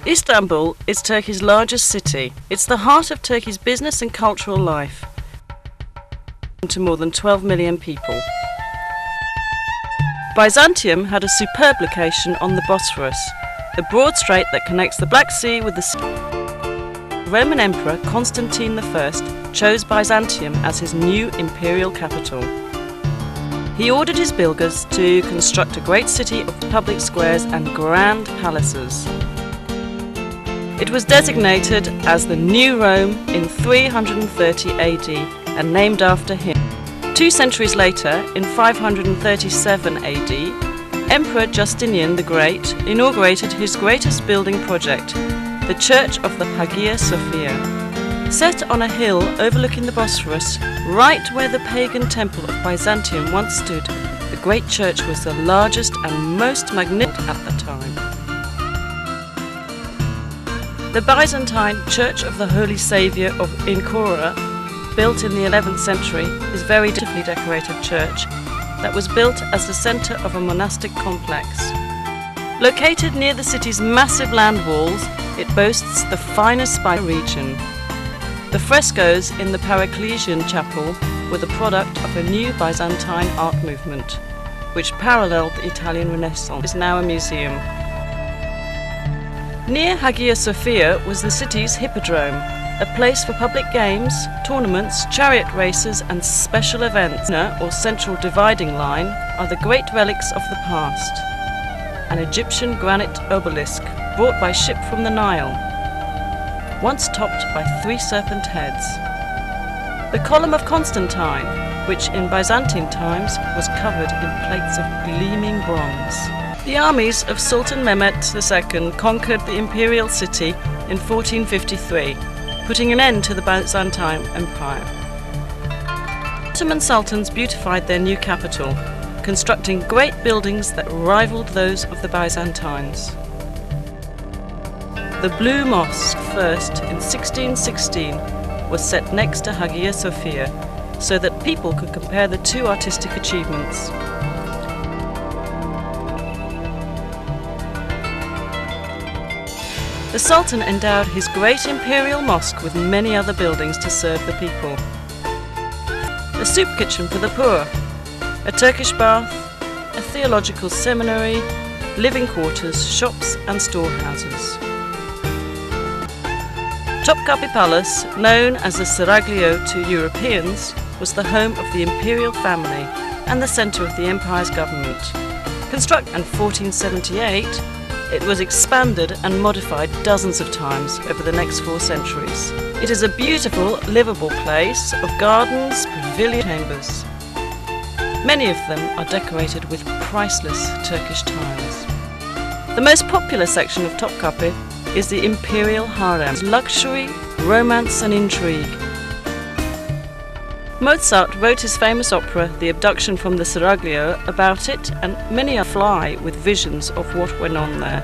Istanbul is Turkey's largest city. It's the heart of Turkey's business and cultural life, to more than 12 million people. Byzantium had a superb location on the Bosphorus, the broad strait that connects the Black Sea with the sea. Roman Emperor Constantine I chose Byzantium as his new imperial capital. He ordered his builders to construct a great city of public squares and grand palaces. It was designated as the New Rome in 330 AD and named after him. 2 centuries later, in 537 AD, Emperor Justinian the Great inaugurated his greatest building project, the Church of the Hagia Sophia. Set on a hill overlooking the Bosphorus, right where the pagan temple of Byzantium once stood, the great church was the largest and most magnificent at the time. The Byzantine Church of the Holy Saviour of Ankara, built in the 11th century, is a very beautifully decorated church that was built as the centre of a monastic complex. Located near the city's massive land walls, it boasts the finest by the region. The frescoes in the Paracelsian chapel were the product of a new Byzantine art movement, which paralleled the Italian Renaissance. It is now a museum. Near Hagia Sophia was the city's hippodrome, a place for public games, tournaments, chariot races and special events. Or central dividing line are the great relics of the past. An Egyptian granite obelisk brought by ship from the Nile, once topped by 3 serpent heads. The Column of Constantine, which in Byzantine times was covered in plates of gleaming bronze. The armies of Sultan Mehmet II conquered the imperial city in 1453, putting an end to the Byzantine Empire. Ottoman sultans beautified their new capital, constructing great buildings that rivaled those of the Byzantines. The Blue Mosque, first in 1616, was set next to Hagia Sophia so that people could compare the two artistic achievements. The Sultan endowed his great imperial mosque with many other buildings to serve the people. A soup kitchen for the poor, a Turkish bath, a theological seminary, living quarters, shops and storehouses. Topkapi Palace, known as the Seraglio to Europeans, was the home of the imperial family and the centre of the empire's government. Constructed in 1478, it was expanded and modified dozens of times over the next 4 centuries. It is a beautiful, livable place of gardens, pavilion chambers. Many of them are decorated with priceless Turkish tiles. The most popular section of Topkapi is the imperial harem. Luxury, romance and intrigue. Mozart wrote his famous opera, The Abduction from the Seraglio, about it, and many are fly with visions of what went on there.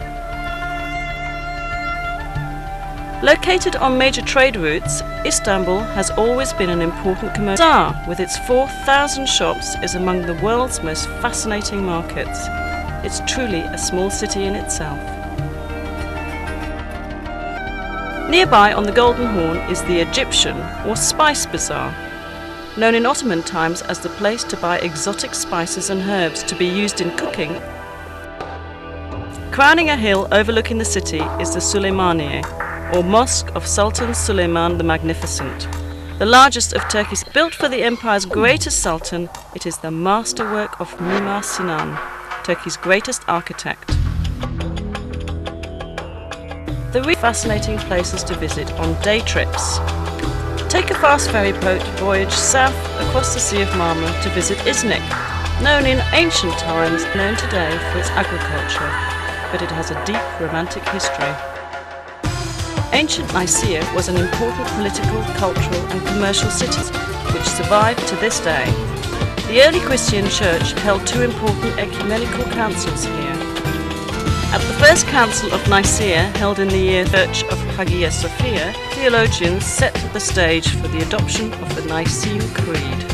Located on major trade routes, Istanbul has always been an important commercial. Bazaar, with its 4,000 shops, is among the world's most fascinating markets. It's truly a small city in itself. Nearby on the Golden Horn is the Egyptian or Spice Bazaar, known in Ottoman times as the place to buy exotic spices and herbs to be used in cooking. Crowning a hill overlooking the city is the Süleymaniye, or Mosque of Sultan Süleyman the Magnificent. The largest of Turkey's, built for the empire's greatest sultan, it is the masterwork of Mimar Sinan, Turkey's greatest architect. The really fascinating places to visit on day trips. Take a fast ferry boat voyage south across the Sea of Marmara to visit Iznik, known in ancient times, known today for its agriculture, but it has a deep romantic history. Ancient Nicaea was an important political, cultural and commercial city which survived to this day. The early Christian church held 2 important ecumenical councils here. At the first council of Nicaea, held in the year Church of Hagia Sophia, theologians set the stage for the adoption of the Nicene Creed.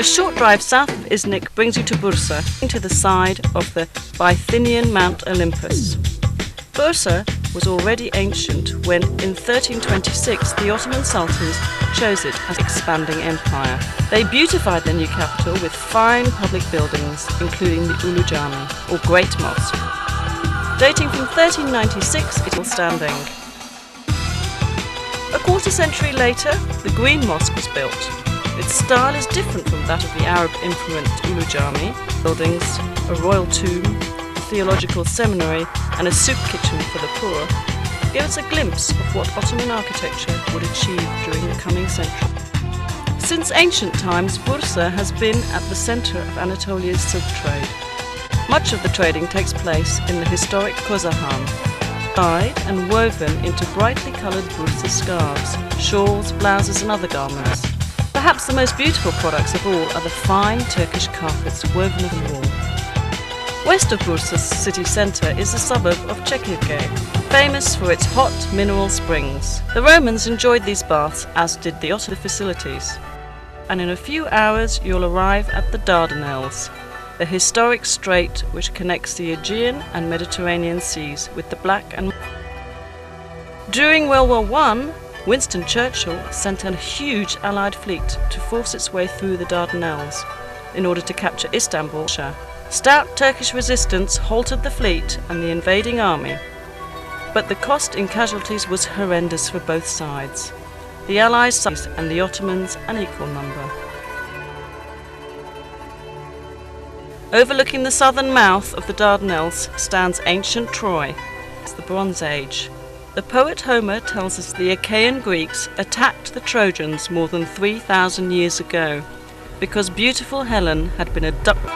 A short drive south of Iznik brings you to Bursa, to the side of the Bithynian Mount Olympus. Bursa was already ancient when, in 1326, the Ottoman sultans chose it as expanding empire. They beautified their new capital with fine public buildings, including the Ulu Jami, or Great Mosque. Dating from 1396, it is standing. A quarter century later, the Green Mosque was built. Its style is different from that of the Arab-influenced Ulu Jami. Buildings, a royal tomb, a theological seminary, and a soup kitchen for the poor give us a glimpse of what Ottoman architecture would achieve during the coming century. Since ancient times, Bursa has been at the centre of Anatolia's silk trade. Much of the trading takes place in the historic Kozahan, dyed and woven into brightly coloured Bursa scarves, shawls, blouses and other garments. Perhaps the most beautiful products of all are the fine Turkish carpets woven of the wool. West of Bursa's city centre is the suburb of Çekirge, famous for its hot mineral springs. The Romans enjoyed these baths, as did the Ottoman facilities. And in a few hours you'll arrive at the Dardanelles, the historic strait which connects the Aegean and Mediterranean seas with the Black and... During World War I, Winston Churchill sent a huge Allied fleet to force its way through the Dardanelles in order to capture Istanbul. Stout Turkish resistance halted the fleet and the invading army, but the cost in casualties was horrendous for both sides. The Allies and the Ottomans an equal number. Overlooking the southern mouth of the Dardanelles stands ancient Troy. It's the Bronze Age. The poet Homer tells us the Achaean Greeks attacked the Trojans more than 3,000 years ago because beautiful Helen had been abducted.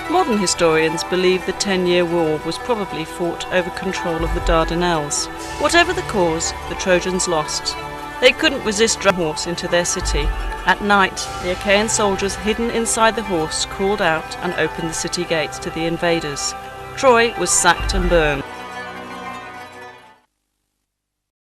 Modern historians believe the 10-year war was probably fought over control of the Dardanelles. Whatever the cause, the Trojans lost. They couldn't resist driving a horse into their city. At night, the Achaean soldiers hidden inside the horse crawled out and opened the city gates to the invaders. Troy was sacked and burned.